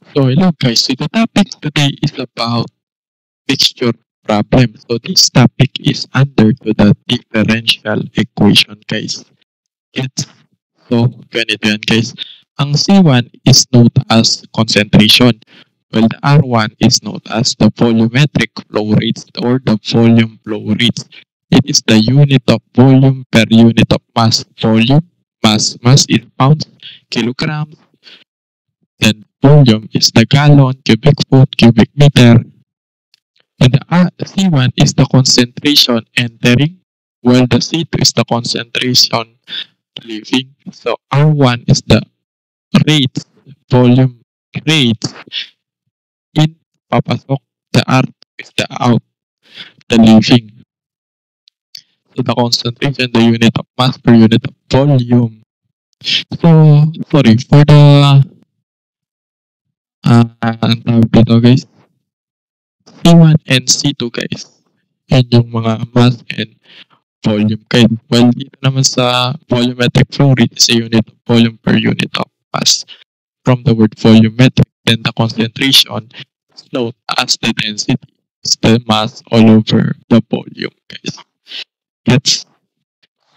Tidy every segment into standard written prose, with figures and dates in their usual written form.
So hello guys, so the topic today is about mixture problem. So this topic is under to the differential equation guys. It's so ganito yan guys. Ang C1 is known as concentration, while the R1 is known as the volumetric flow rates or the volume flow rates. It is the unit of volume per unit of mass. Volume, mass is pounds, kilograms, then volume is the gallon, cubic foot, cubic meter. And the C1 is the concentration entering, while the C2 is the concentration leaving. So R1 is the rates, volume rates in papasok. The R2 is the out, the leaving. So the concentration, the unit of mass per unit of volume. So, sorry, for the ang tawag dito guys, C1 and C2 guys. Yan yung mga mass and volume guys. While dito naman sa volumetric flow rate is a unit of volume per unit of mass. From the word volumetric, then the concentration is known as the density. It's the mass all over the volume guys. Gets?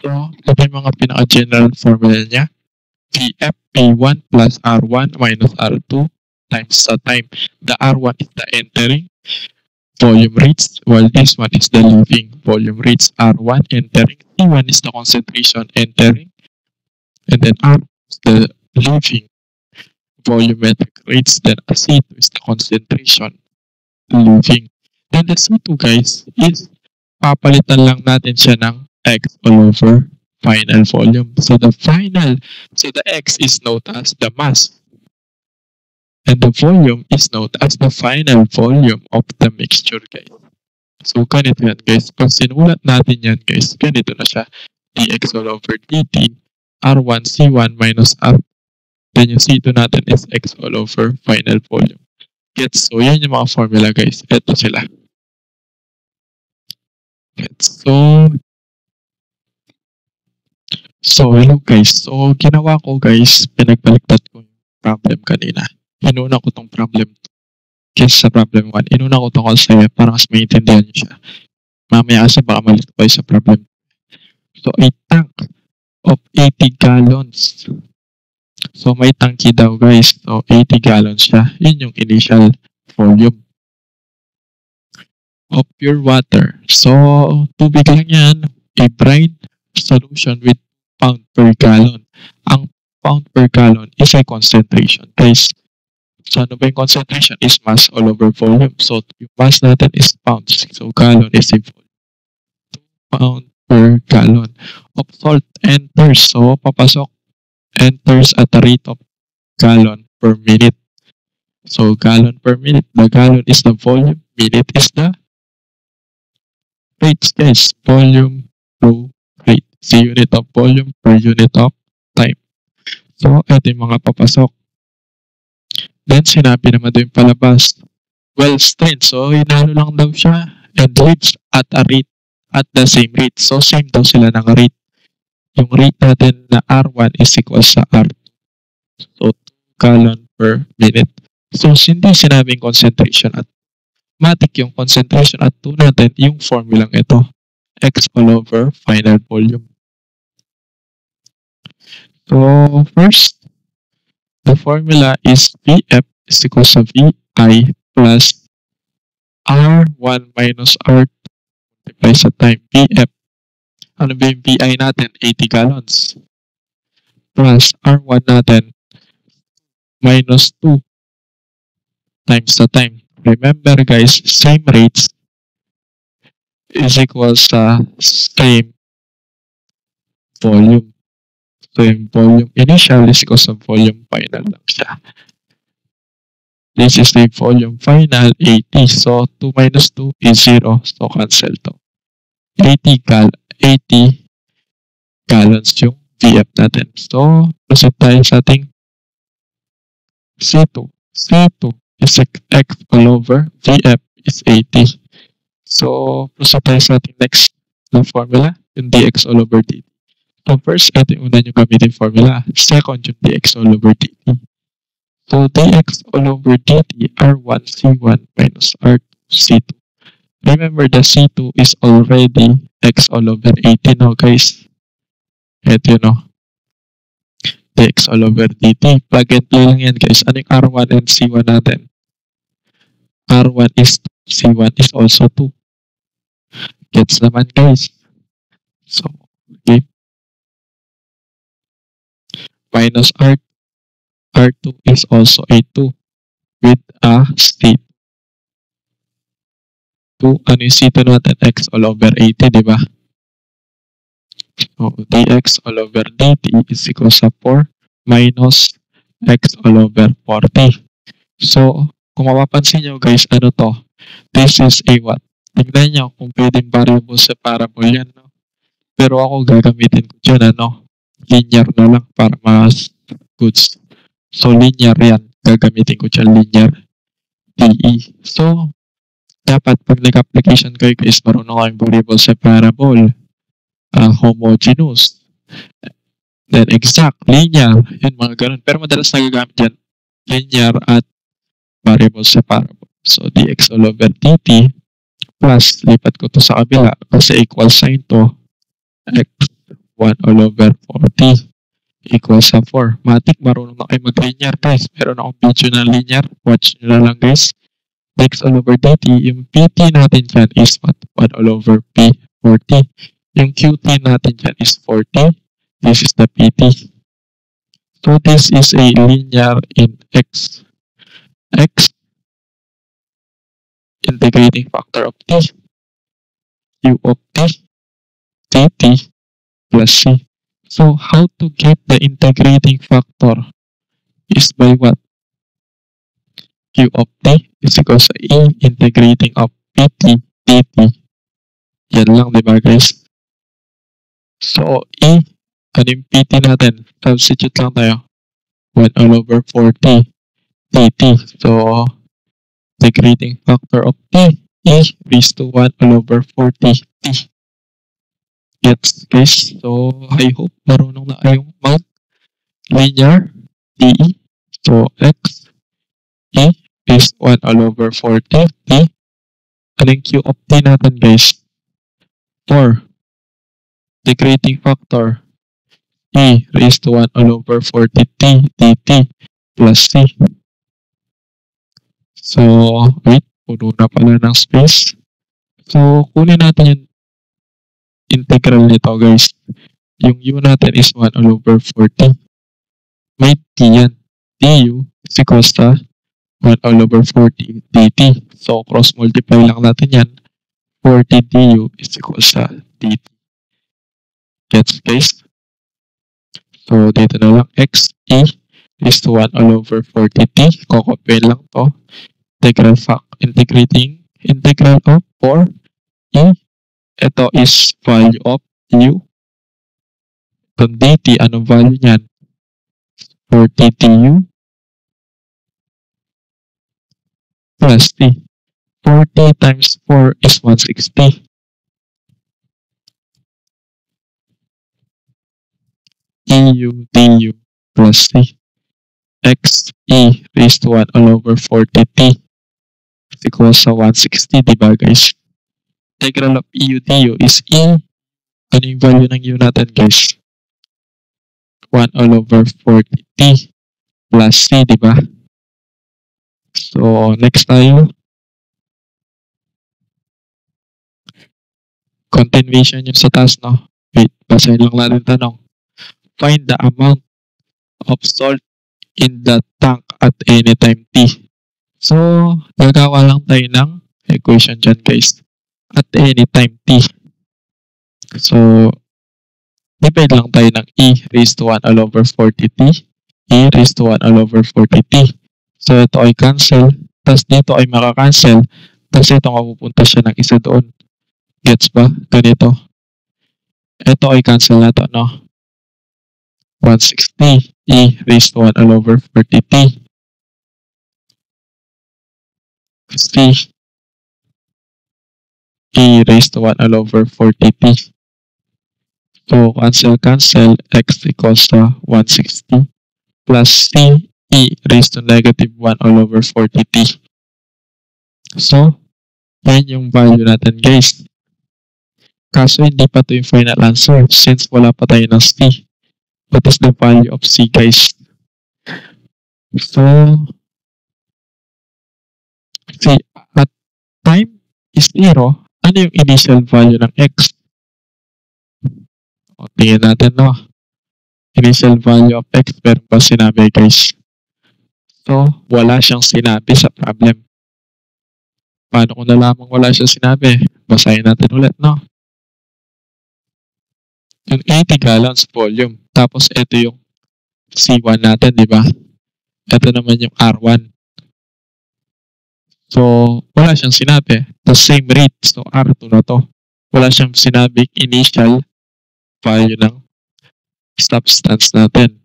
So, ito yung mga pinaka-general formula niya. Vf P1 plus R1 minus R2 times the time. The R1 is the entering volume rates, while this one is the leaving volume rates. R1 entering, C1 is the concentration entering, and then R is the leaving volumetric rates, then C2 is the concentration leaving. Then the C2 guys is papalitan lang natin siya ng X all over final volume. So the X is known as the mass. And the volume is known as the final volume of the mixture, guys. So, ganito yan, guys. Pag sinulat natin yan, guys, ganito na siya. dx all over dt, R1 C1 minus R. Then yung C2 natin is x all over final volume. Gets? So, yan yung mga formula, guys. Ito sila. Gets? So, hello, guys. So, ginawa ko, guys, pinagbaliktad ko yung problem kanina. Inuna ko tong problem kesa sa problem 1. Inuna ko tong kasi para mas maintindihan nyo siya. Mamaya kasi baka malito kayo sa problem. So, a tank of 80 gallons. So, may tangki daw guys. So, 80 gallons siya. Yun yung initial volume of pure water. So, tubig lang yan. A brine solution with pound per gallon. Ang pound per gallon is a concentration. Guys, so, ano ba yung concentration? Is mass all over volume. So, yung mass natin is pounds. So, gallon is a volume. 2 pound per gallon of salt enters. So, papasok. Enters at a rate of gallon per minute. So, gallon per minute. The gallon is the volume. Minute is the rates, guys. Volume flow rate. It's unit of volume per unit of time. So, ito yung mga papasok. Then, sinabi naman doon palabas, well strained. So, inano lang daw siya and leaves at a rate, at the same rate. So, same daw sila ng rate. Yung rate natin na R1 is equal sa R2. So, 2 gallon per minute. So, hindi sinabing concentration at matik yung concentration at 2 natin, yung formulang ito. X all over final volume. So, first, the formula is Vf is equal to Vi plus R1 minus R2 multiply sa time. Vf, ano ba yung Vi natin? 80 gallons. Plus R1 natin minus 2 times the time. Remember guys, same rates is equal sa same volume. So, yung volume initial is equal sa volume final lang siya. This is the volume final, 80. So, 2 minus 2 is 0. So, cancel to. 80 gallons yung Vf natin. So, proceed tayo sa ating C2. C2 is X all over Vf is 80. So, proceed tayo sa ating next na formula, yung dx all over dt. So, first, ito yung una nyo gamitin formula. Second, yung dx all over dt. So dx all over dt r1 c1 minus r2 c2. Remember, the c2 is already x all over 80 now, guys. Ito yun, no? Dx all over dt. Plug and play lang yan, guys. Ano yung r1 and c1 natin? R1 is 2, C1 is also 2. Gets naman, guys. So, okay. Minus R2 is also a 2 with a state 2. Ano yung C2 natin? X all over 80, di ba? So, dx all over dt is equals to 4 minus x all over 40. So, kung mapapansin nyo, guys, ano to? This is a what? Tingnan nyo kung pwedeng variable separable yan, no? Pero ako gagamitin ko dyan, ano? Linear na lang para mas goods. So, linear yan. Gagamitin ko dyan linear DE. So, dapat pag nag-application kayo, guys, marunong kayong variable separable, homogeneous, then exact, linear, yun, mga ganun. Pero madalas nagagamit yan, linear at variable separable. So, dx all over dt plus, lipat ko to sa kabila kasi equal sign to x1 all over 40 equals sa 4. Matik, marunong na kayo mag-linear, guys. Meron akong video na linear. Watch nyo na lang, guys. Dx all over dt, yung pt natin dyan is what? 1 all over p, 40. Yung qt natin dyan is 40. This is the pt. So, this is a linear in x integrating factor of t, q of t, dt plus c. So, how to get the integrating factor is by what? Q of t is equals to e integrating of pt dt. Yan lang, di ba, guys? So, e, ano yung pt natin? Substitute lang tayo. 1 all over 40 dt. So, integrating factor of t is raised to 1 all over 40 t. Gets, guys? So, I hope marunong na kayong mag-linear DE. So, x e is 1 all over 40 t. Anong q of t natin, guys? 4. Integrating factor e raised to 1 all over 40 t dt plus c. So, wait, puno na pala ng space. So, kunin natin yung integral nito, guys. Yung u natin is 1 all over 40. May t yan. du is equals to 1 all over 40 dt. So, cross-multiply lang natin yan. 40 du is equals to dt. Gets, guys? So, dito na lang. X, e is to 1 all over 40 t. Kokopin lang to. Integral of 4 e. Ito is value of u. Itong dt, anong value niyan? 40 tu plus t. 40 times 4 is 160. du plus t. X e raised to 1 all over 40 t is equals to 160, diba, guys? Integral of du is e. Ano yung value ng u natin, guys? 1 all over 40 t plus c, diba? So, next tayo. Continuation yung sa taas, no? Wait, basahin lang natin tanong. Find the amount of salt in the tank at any time t. So, gagawa lang tayo ng equation dyan, guys. At any time t. So, divide lang tayo ng e raised to 1 all over 40t. E raised to 1 all over 40t. So, ito ay cancel. Tapos dito ay makakancel. Tapos ito mapupunta siya ng isa doon. Gets ba? Ganito. Ito ay cancel na to, no? 160 e raised to 1 all over 40t. C e raised to 1 all over 40t. So, cancel, x equals to 160 plus c e raised to negative 1 all over 40t. So, yan yung value natin guys. Kaso hindi pa to yung final answer since wala pa tayo ng c. What is the value of c guys? So, see, at time is 0, ano yung initial value ng x? O, tingnan natin no. Initial value of x, pero pa sinabi guys. So, wala siyang sinabi sa problem. Paano kung nalamang wala siyang sinabi? Basahin natin ulit no. Yung 80 gallons volume. Tapos ito yung C1 natin, di ba? Ito naman yung R1. So, wala siyang sinabi. The same rate. So, R2 na to. Wala siyang sinabing initial value ng substance natin.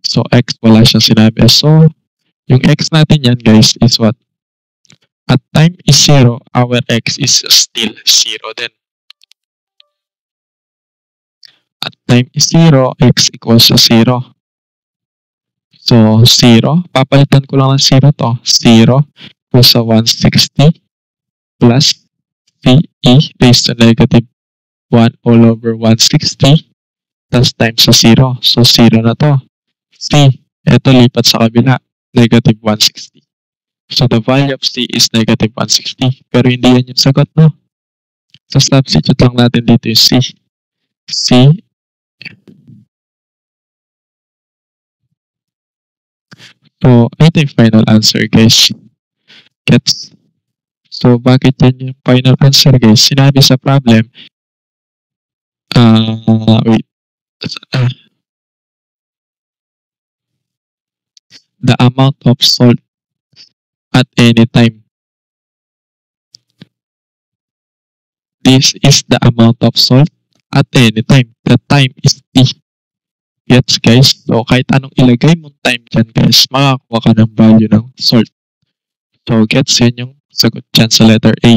So, X wala siyang sinabi. So, yung X natin yan guys is what? At time is 0, our X is still 0 din. At time is 0, X equals to 0. So, 0. Papalitan ko lang ng 0 to. 0 equals to 160 plus CE raised to negative 1 all over 160 plus times sa 0. So, 0 na to. C. Ito lipat sa kabila. Negative 160. So, the value of C is negative 160. Pero hindi yan yung sagot, no? So, substitute lang natin dito yung C. C. So, ito yung final answer, guys. Gets? So, bakit yan yung final answer, guys? Sinabi sa problem, wait. The amount of salt at any time. This is the amount of salt at any time. The time is T. Gets, guys? So, kahit anong ilagay mong time dyan, guys, makakuha ka ng value ng salt. So, gets, yan yung sagot dyan sa letter A.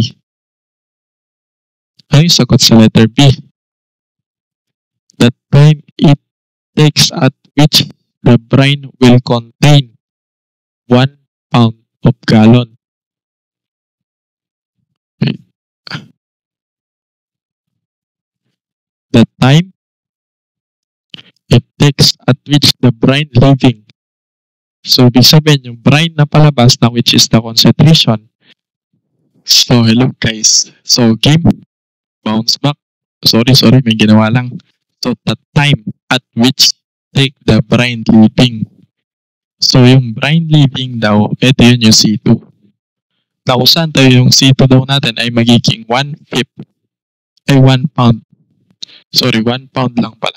Ano yung sagot sa letter B? The time it takes at which the brine will contain 1 pound of gallon. The time it takes at which the brine leaving. So, ibig sabihin, yung brine na palabas na which is the concentration. So, hello guys. So, game, bounce back. Sorry, may ginawa lang. So, the time at which take the brine leaving. So, yung brine leaving daw, ito yun yung C2. Kung tayo yung C2 daw natin ay magiging 1/5 ay 1 pound. Sorry, 1 pound lang pala.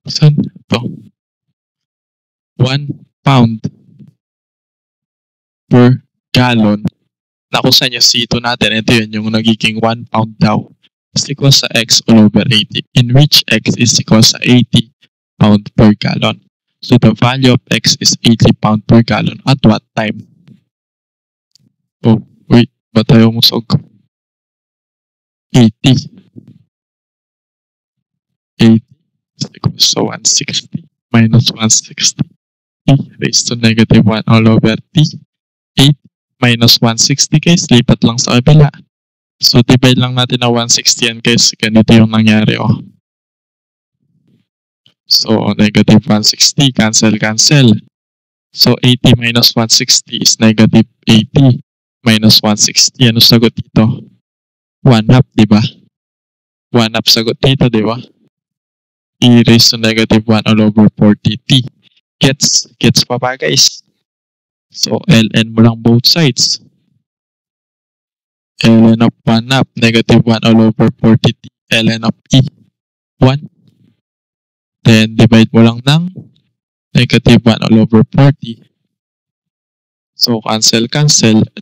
Saan ito? 1 pound per gallon. Na kung saan yung C2 natin, ito yun, yung nagiging 1 pound daw is equals sa X all over 80, in which X is equals sa 80 pound per gallon. So the value of X is 80 pound per gallon at what time? Oh, wait, ba tayo musog? 80 is equals to 160 minus 160 t raised to negative 1 all over t. 8 minus 160 guys, lipat lang sa kabila. So, divide lang natin na 160 yan guys. Ganito yung nangyari, oh. So, negative 160, cancel. So, 80 minus 160 is negative 80 minus 160. Ano sagot dito? 1/2, diba? 1/2 sagot dito, diba? E raised to negative 1 all over 40t. Gets pa ba guys? So, ln mo lang both sides. ln of 1/2, negative 1 all over 40t. ln of e, 1. Then, divide mo lang ng negative 1 all over 40. So, cancel.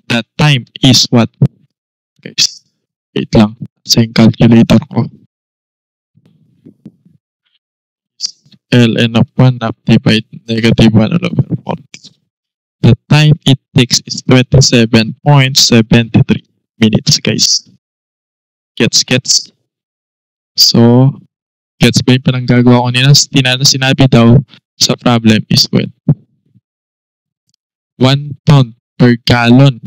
That time is what? Guys, wait lang. Sa yung calculator ko. ln of 1/2 divide negative 1 all over 40. The time it takes is 27.73 minutes, guys. Gets. So, gets ba yung pinanggagawa ko nila? Sinabi daw sa problem is when 1 pound per gallon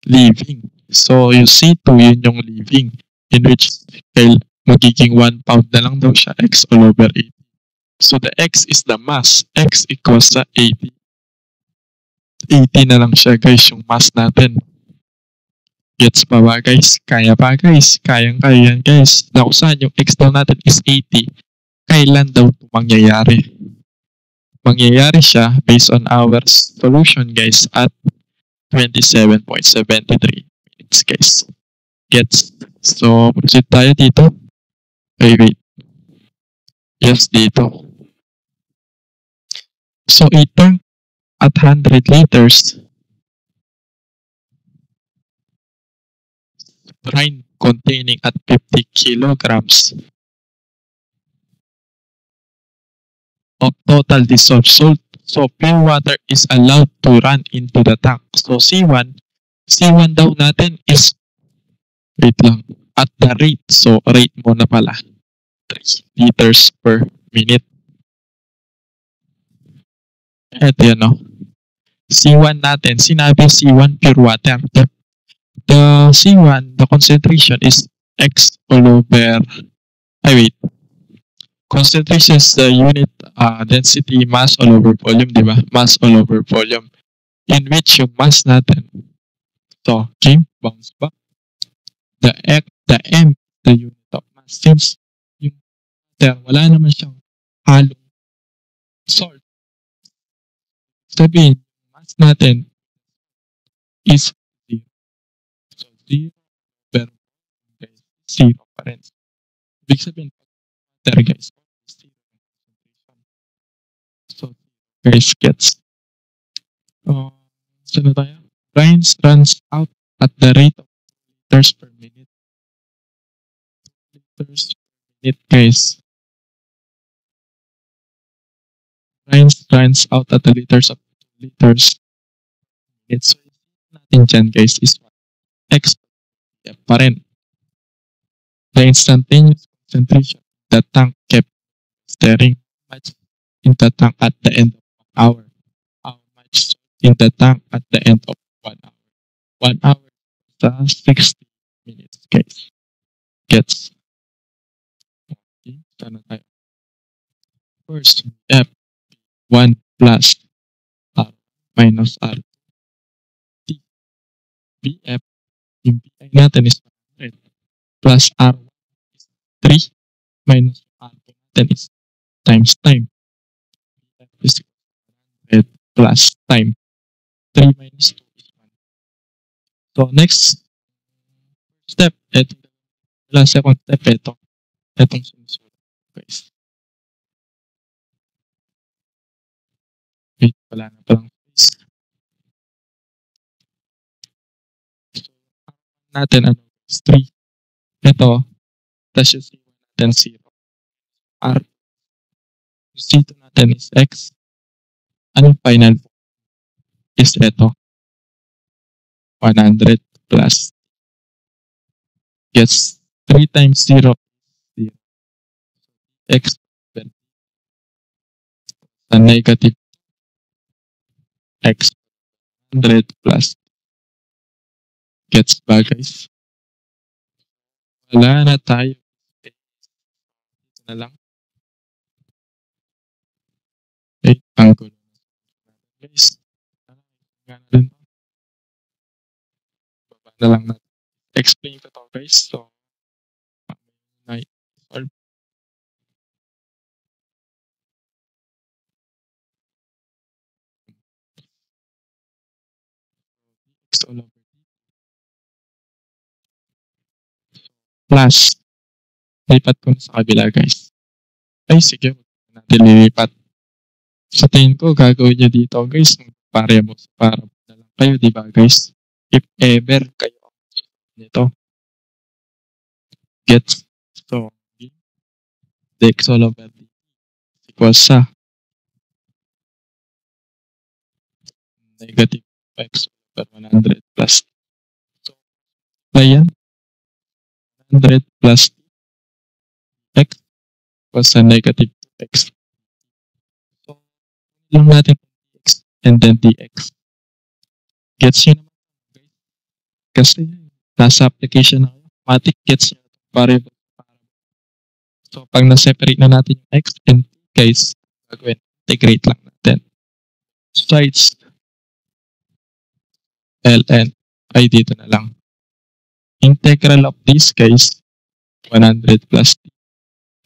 leaving. So, yung C2, yun yung leaving. In which, magiging 1 pound na lang daw siya, X all over 80. So, the X is the mass. X equals sa 80. 80 na lang siya, guys, yung mass natin. Gets pa ba, guys? Kaya pa, guys. Kayang-kaya yan, guys. Na kung saan yung X daw natin is 80, kailan daw ito mangyayari? Mangyayari siya based on our solution, guys, at 27.73 minutes, guys. Gets? So, proceed tayo dito. Wait. Yes, dito. So, a tank at 100 liters, brine containing at 50 kilograms of total dissolved salt. So, pure water is allowed to run into the tank. So, C1 daw natin is, wait lang, at the rate. So, rate mo na pala. 3 liters per minute. Ito yan, no? C1 natin, sinabi C1 pure water. The C1, the concentration is X all over, concentration is the unit density mass all over volume, di ba? Mass all over volume. In which yung mass natin, so, game, bounce back. The M, the unit of mass. Since yung water, wala naman siyang halong salt. Sabihin, mass natin is 0. So, 0 pero guys, 0 pa rin. Ibig sabihin, water guys, 0 concentration. So, guys, gets. Saan na tayo? Brines runs out at the rate of liters per minute. Liters per minute, guys. Brines runs out at the liters of liters per minute. So, natin dyan, guys, is X pa rin. The instantaneous concentration the tank kept stirring much in the tank at the end of 1 hour. How much in the tank at the end of 1 hour? 1 hour is 60 minutes, guys. Gets. Okay, sana tayo. First, F1 plus R minus R. T. BF. Yung BI natin is 100 plus R1 is 3 minus R2 natin is times time. BF is 100 plus time. 3 minus 2 is 1. So, next step, second step, itong sinusunod, guys. Wait, wala na palang space. So, natin, is 3. Ito, tapos yung C1 natin, 0. R. Yung C2 natin is X. Anong final is ito? 100 plus. Gets 3 times 0 is 0. X sa negative X 100 plus. Gets ba, guys? Wala na tayo. Ito na lang. Okay, ang gulo. Guys, nga na rin. Baba na lang natin. Explain ko to, guys. So, solve. X all over plus. Lipat ko na sa kabila, guys. Ay, sige. Natin lilipat. Sa tingin ko, gagawin nyo dito, guys. Para na lang kayo, di ba, guys? If ever kayo nito. Gets. So, the X all over D equals sa negative X over 100 plus. So, ba yan? 100 plus x equals sa negative x. So, lang natin x and then dx. Gets nyo naman? Kasi nasa application ng mathematics, gets nyo variable. So, pag na-separate na natin yung x and t, guys, gagawin, integrate lang natin. Sides, ln, ay dito na lang. Integral of this, guys, 100 plus t,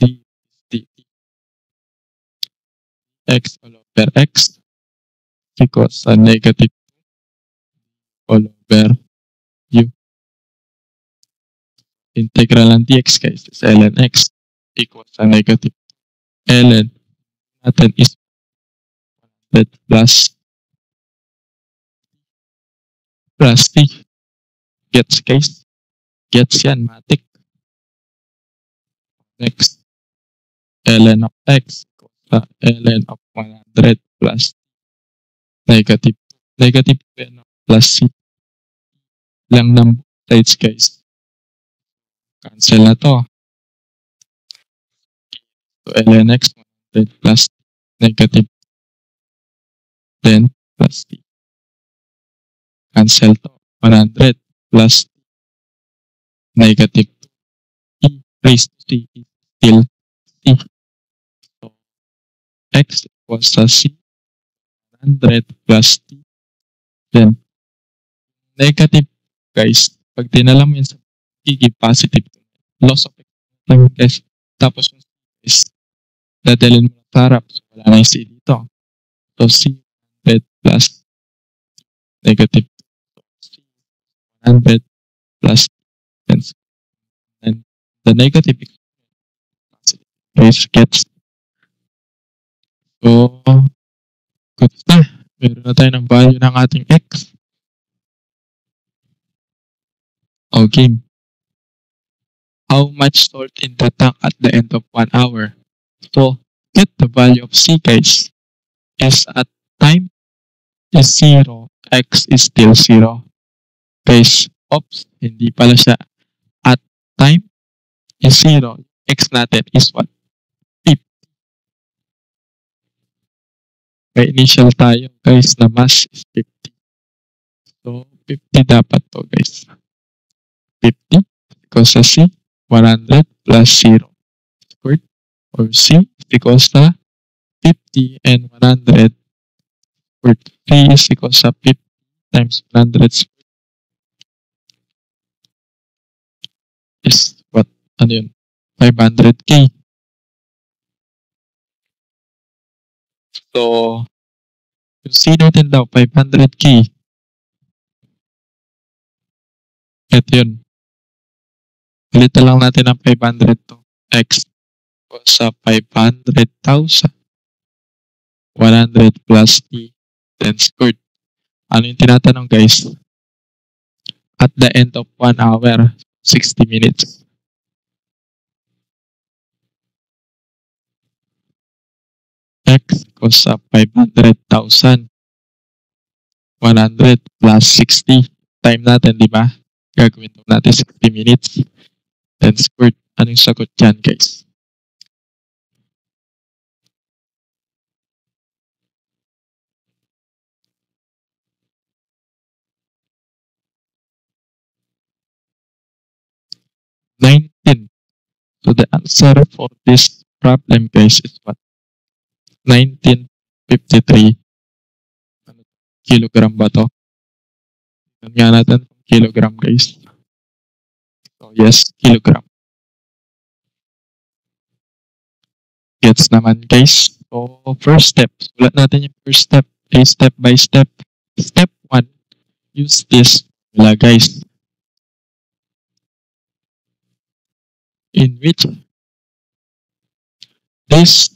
dt, x all over x equals sa negative all over u. Integral ng dx, guys, is ln x equals sa negative ln natin is 100 plus t. Gets, guys? Gets yan, matik. Next, ln of x equals sa ln of 100 plus negative. Negative plus c lang ng sides, guys. Cancel na to. So, ln x 100 plus negative 10 plus t. Cancel to. 100 plus negative e raised to c is still c. So, x equals sa c 100 plus t. Then, negative, guys, pag dinala mo yun sa positive, loss of x lang, guys. Tapos yung is dadalhin mo sa harap. So, wala na yung c dito. So, c 100 plus negative. So, c 100 plus and the negative is gets. So, good na. Meron na tayo ng value ng ating x. Okay. How much salt in the tank at the end of 1 hour? So, get the value of c, guys, is at time is 0, x is still 0. Guys, oops, hindi pala siya. At time is 0, x natin is what? 50. May initial tayo, guys, na mass is 50. So, 50 dapat to, guys. 50 equals sa c, 100 plus 0 squared, or c equals sa 50 and 100 squared. C is equals sa 50 times 100 squared is what? Ano yun? 500k. So, yung c natin daw, 500k. Ito yun. Palitan lang natin ang 500 to x sa 500,000. 100 plus t then squared. Ano yung tinatanong, guys? At the end of 1 hour, 60 minutes. X equals sa 500,000. 100 plus 60. Time natin, di ba? Gagawin natin 60 minutes. Then squared. Anong sagot dyan, guys? So the answer for this problem, guys, is what? 1953 kilogram ba to? Tignan nga natin kilogram, guys. So yes, kilogram. Gets naman, guys. So first step, sulat natin yung first step. Okay, step by step. Step 1, use this formula, guys. In which this,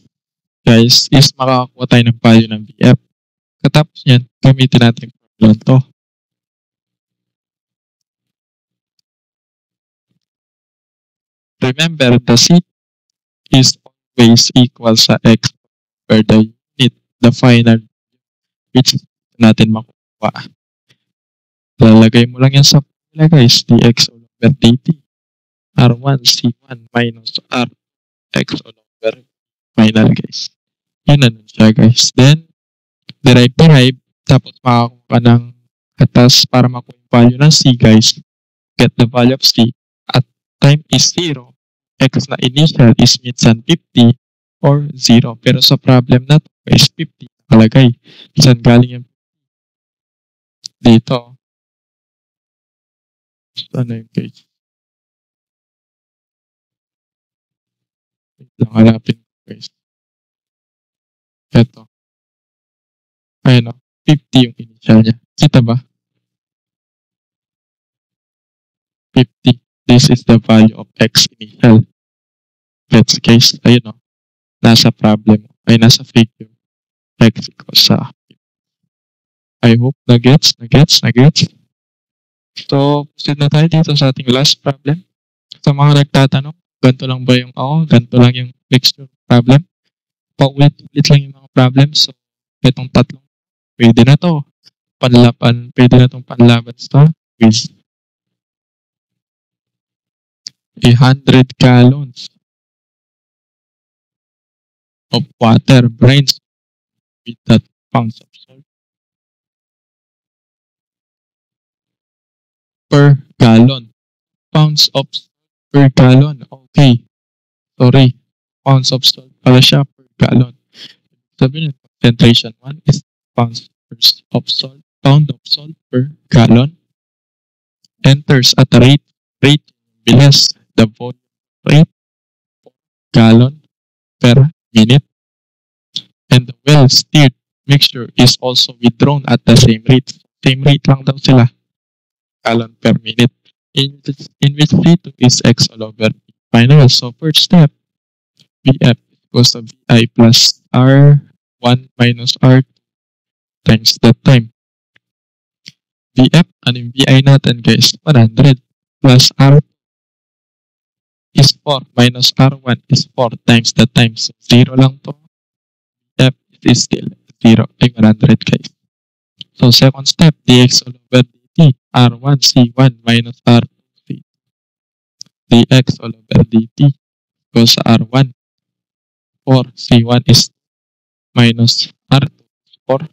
guys, is makakakuha tayo ng value ng BF. Katapos yan, gamitin natin yung formula to. Remember, the C is always equal sa x per the unit, the final, which natin makukuha. Lalagay mo lang yan sa formula, guys, dx over dt. R1 C1 minus R X all over final guys. Yun na nun siya guys. Then, derive. Tapos makakuha ka ng atas para makuha yung value ng C guys. Get the value of C at time is 0. X na initial is minsan 50 or 0. Pero sa problem na to guys, 50 nakalagay. Saan galing yung dito? Saan na yung page? Wait lang, hanapin ko guys. Ito. Ayun o. 50 yung initial niya. Kita ba? 50. This is the value of X initial. Let's case. Ayun o. Nasa problem. Ay, nasa figure. X equals sa I hope na-gets. So, proceed na tayo dito sa ating last problem. Sa mga nagtatanong, ganito lang ba yung ganito lang yung mixture problem. Paulit-ulit lang yung mga problems. So, itong tatlong, pwede na to. Pwede na itong panlaban sa quiz. 100 gallons of water brains with that pounds of salt per gallon. Pounds of salt per gallon. Okay. Sorry. Pounds of salt pala siya per gallon. Sabi niyo, concentration 1 is pound of salt per gallon. Enters at a rate bilis the volume rate gallon per minute. And the well-stirred mixture is also withdrawn at the same rate. Same rate lang daw sila. Gallon per minute. In which V2 is X all over final. So first step, Vf equals to Vi plus R1 minus R2 times that time. Vf, ano yung Vi natin guys? 100 plus R2 is 4 minus R1 is 4 times the time. So 0 lang to. F is still 0 ay 100 guys. So second step, dx all over dt. R1 C1 minus R2 C2. dx all over dt goes sa R1. 4 C1 is minus R2 is 4.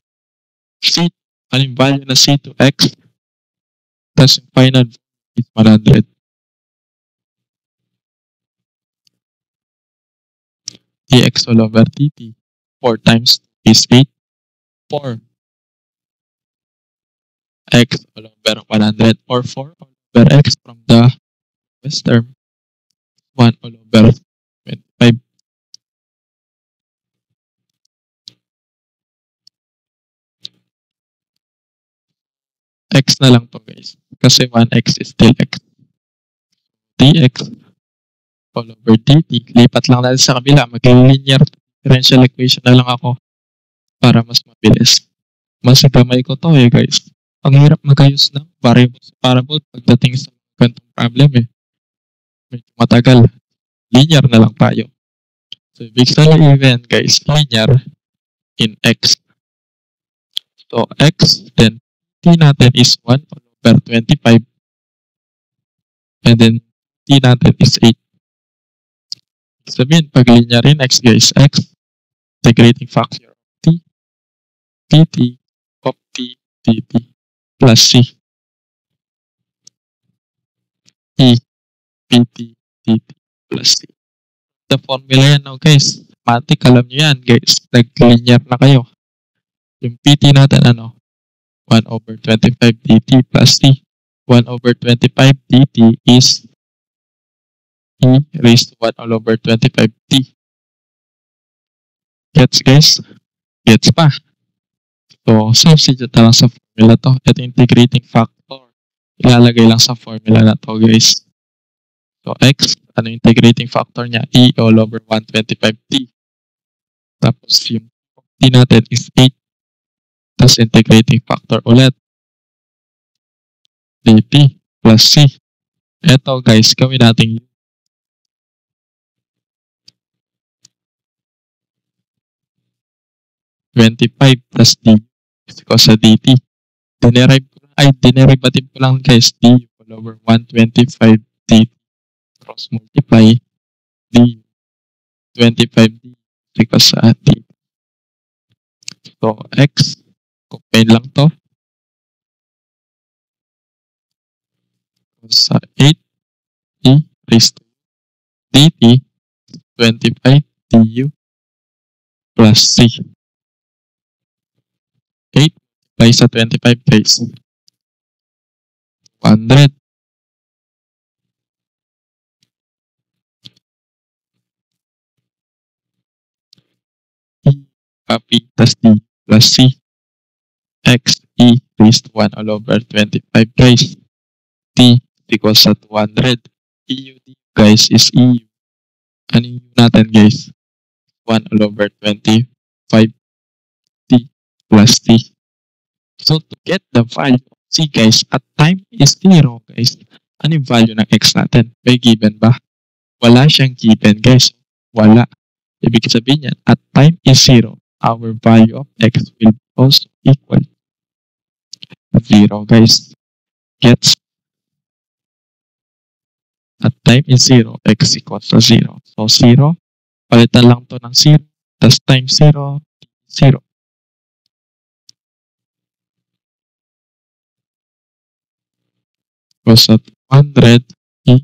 C2, ano yung value na C2 X? Tapos yung final is 100. dx all over dt. 4 times is 8. 4 x all over 100 or 4 all over x from the first term. 1 all over 25. X na lang to guys. Kasi 1x is still x. dx all over dt. Lipat lang natin sa kabila. Mag-linear differential equation na lang ako para mas mabilis. Mas gamay ko to guys. Ang hirap magayos ng variable sa parabol pagdating sa ganitong problem Medyo matagal. Linear na lang tayo. So, ibig sabihin guys, linear in x. So, x, then t natin is 1 all over 25. And then, t natin is 8. Sabihin, pag linear in x guys, x, integrating factor of t, dt of t, dt plus c. E, pt, dt plus c. The formula yan now guys. Matik, alam nyo yan guys. Nag-linear na kayo. Yung pt natin 1 over 25 dt plus c. 1 over 25 dt is e raised to 1 all over 25t. Gets guys? Gets pa? So, substitute na lang sa formula to. Ito integrating factor. Ilalagay lang sa formula na to guys. So, x, ano integrating factor niya? E all over 125t. Tapos, yung t natin is 8. Tapos, integrating factor ulit. dt plus c. Ito guys, gawin natin 25 plus d because sa dt. Dinerivative ko lang guys, d all over 125 dt. cross multiply d 25d equals sa d. So, x, combine lang to. Sa 8d raised to dt 25 du plus c. 8 multiply sa 25 guys. 100. E copy tas d plus c. X e raised to 1 all over 25 guys. D equals sa 200. EU guys is EU. Ano yung natin guys? 1 all over 25 d plus d. So to get the value of c guys at time is 0 guys. Ano yung value ng x natin? May given ba? Wala siyang given guys. Wala. Ibig sabihin yan, at time is 0, our value of x will also equal 0 guys. Gets? At time is 0, x equals to 0. So 0, palitan lang to ng 0, tas times 0, 0. Equals to 200 e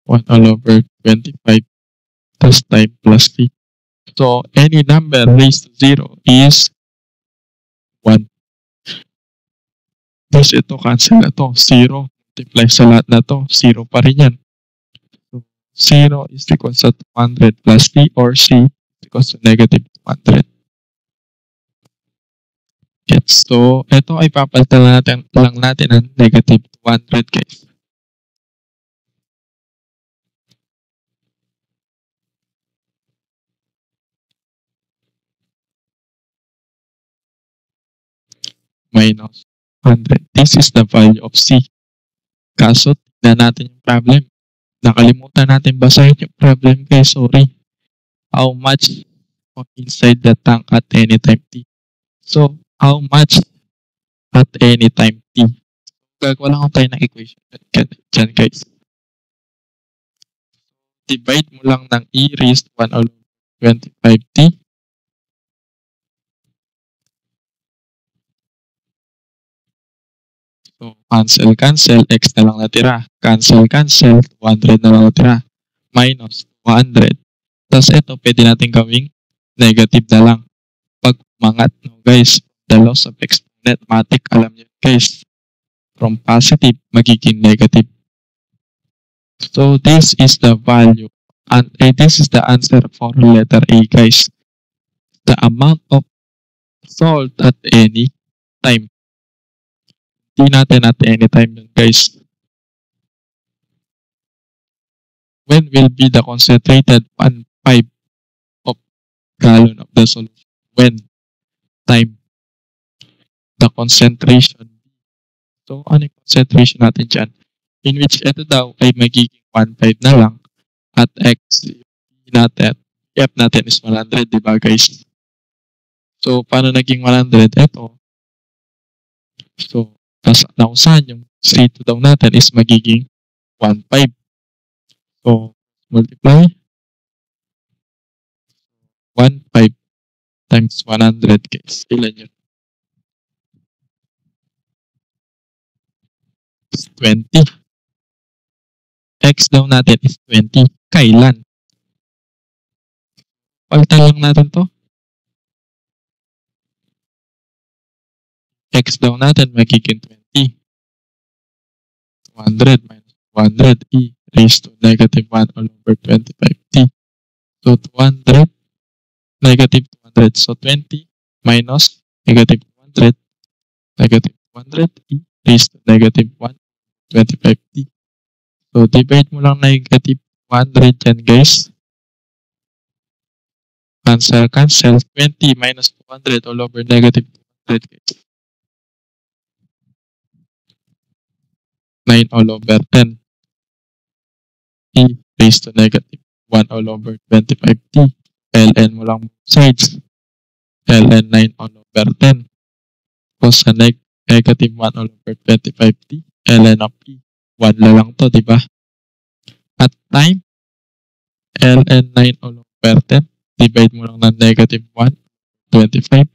1 all over 25 tas time plus t. So any number raised to 0 is 1. Tapos ito, cancel na to. 0. Multiply sa lahat na to. 0 pa rin yan. So, 0 is equal to 200 plus t or c is equal to negative 200. Gets? So, ito ay papalitan lang natin ng negative 200 guys. Minus 100. This is the value of c. Kaso, tignan natin yung problem. Nakalimutan natin basahin yung problem guys. Sorry. How much inside the tank at any time t? So, how much at any time t? Gagawa lang tayo ng equation dyan guys. Divide mo lang ng e raised to 1 all over 25t. So, cancel, x na lang natira. Cancel, 200 na lang natira. Minus 200. Tapos ito, pwede natin gawing negative na lang. Pag umangat, no guys, the laws of exponent, matik, alam niyo guys. From positive, magiging negative. So, this is the value. And this is the answer for letter A guys. The amount of salt at any time. Hindi natin at any time yun guys. When will be the concentrated 1/5 of gallon of the solution? When? Time. The concentration. So, ano yung concentration natin dyan? In which ito daw ay magiging 1/5 na lang at x natin, f natin is 100, diba guys? So, paano naging 100? Ito. So, nausahan yung C2 daw natin is magiging 1/5. So, multiply 1/5 times 100 guys. Ilan yun? 20. X daw natin is 20. Kailan? Palitan lang natin to. X daw natin magiging 20. 200 minus 200 e raised to negative 1 all over 25t. So 200 negative 200. So 20 minus negative 200 negative 200 e raised to negative 1 25t. So divide mo lang negative 100 yan guys. Cancel. 20 minus 200 all over negative 200 guys. 9 all over 10. E raised to negative 1 all over 25t. ln mo lang sides. ln 9 all over 10. Cos sa negative 1 all over 25t. ln of e. 1 na lang to, diba? At time, ln 9 all over 10. Divide mo lang ng negative 1, 25.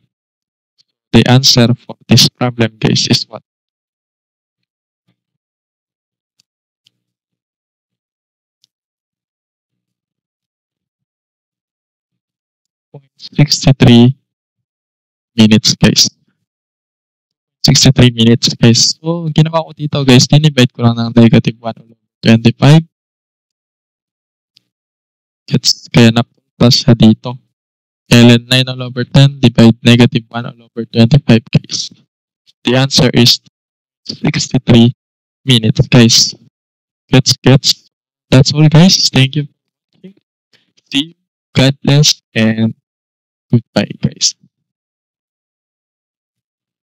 The answer for this problem, guys, is what? 0.63 minutes, guys. 63 minutes, guys. So, ginawa ko dito, guys, dinivide ko lang ng negative 1 all over 25. Kaya napunta siya dito. ln 9 all over 10 divide negative 1 all over 25, guys. The answer is 63 minutes, guys. Gets. That's all, guys. Thank you for watching. See you. God bless and goodbye, guys.